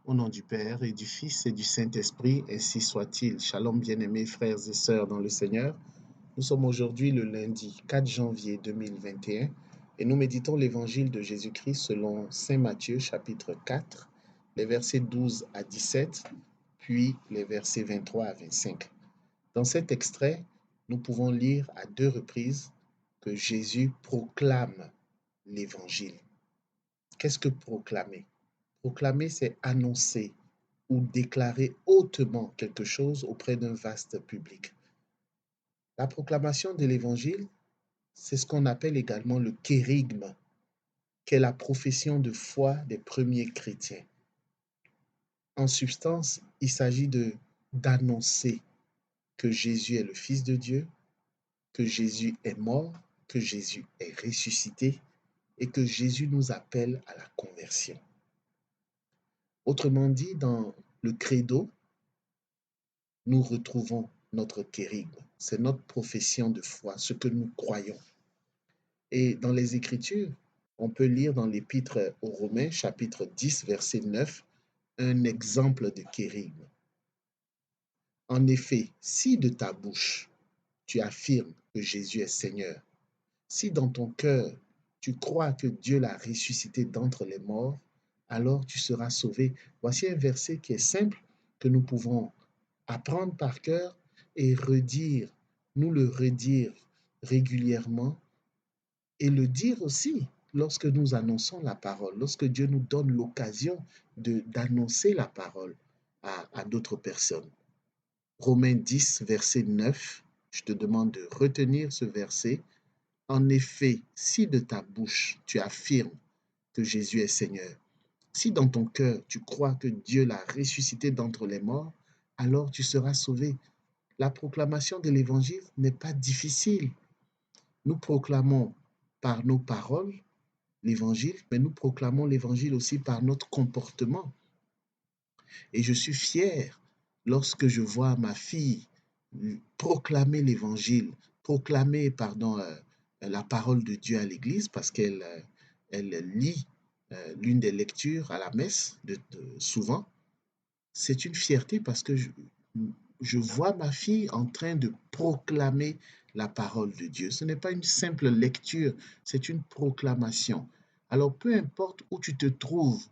Au nom du Père et du Fils et du Saint-Esprit, ainsi soit-il. Shalom, bien-aimés frères et sœurs dans le Seigneur. Nous sommes aujourd'hui le lundi 4 janvier 2021 et nous méditons l'évangile de Jésus-Christ selon Saint Matthieu chapitre 4, les versets 12 à 17, puis les versets 23 à 25. Dans cet extrait, nous pouvons lire à deux reprises que Jésus proclame l'évangile. Qu'est-ce que proclamer? Proclamer, c'est annoncer ou déclarer hautement quelque chose auprès d'un vaste public. La proclamation de l'évangile, c'est ce qu'on appelle également le kérigme, qui est la profession de foi des premiers chrétiens. En substance, il s'agit d'annoncer que Jésus est le Fils de Dieu, que Jésus est mort, que Jésus est ressuscité et que Jésus nous appelle à la conversion. Autrement dit, dans le credo, nous retrouvons notre kérigme. C'est notre profession de foi, ce que nous croyons. Et dans les Écritures, on peut lire dans l'Épître aux Romains, chapitre 10, verset 9, un exemple de kérigme. En effet, si de ta bouche tu affirmes que Jésus est Seigneur, si dans ton cœur tu crois que Dieu l'a ressuscité d'entre les morts, alors tu seras sauvé. Voici un verset qui est simple, que nous pouvons apprendre par cœur et nous le redire régulièrement et le dire aussi lorsque nous annonçons la parole, lorsque Dieu nous donne l'occasion d'annoncer la parole à d'autres personnes. Romains 10, verset 9, je te demande de retenir ce verset. En effet, si de ta bouche tu affirmes que Jésus est Seigneur, si dans ton cœur tu crois que Dieu l'a ressuscité d'entre les morts, alors tu seras sauvé. La proclamation de l'évangile n'est pas difficile. Nous proclamons par nos paroles l'évangile, mais nous proclamons l'évangile aussi par notre comportement. Et je suis fier lorsque je vois ma fille proclamer l'évangile, proclamer, la parole de Dieu à l'église parce elle lit l'une des lectures à la messe souvent. C'est une fierté parce que je vois ma fille en train de proclamer la parole de Dieu. Ce n'est pas une simple lecture, c'est une proclamation. Alors, peu importe où tu te trouves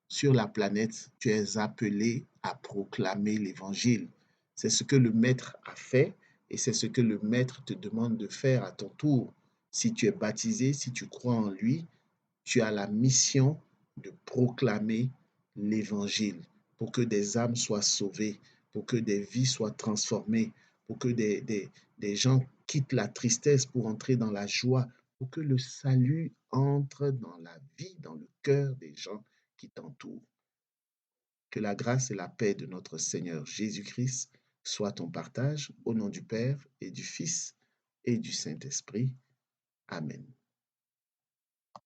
sur la planète, tu es appelé à proclamer l'évangile. C'est ce que le Maître a fait et c'est ce que le Maître te demande de faire à ton tour. Si tu es baptisé, si tu crois en lui, tu as la mission de proclamer l'évangile pour que des âmes soient sauvées, pour que des vies soient transformées, pour que des gens quittent la tristesse pour entrer dans la joie, pour que le salut entre dans la vie, dans le cœur des gens qui t'entourent. Que la grâce et la paix de notre Seigneur Jésus-Christ soient ton partage au nom du Père et du Fils et du Saint-Esprit. Amen.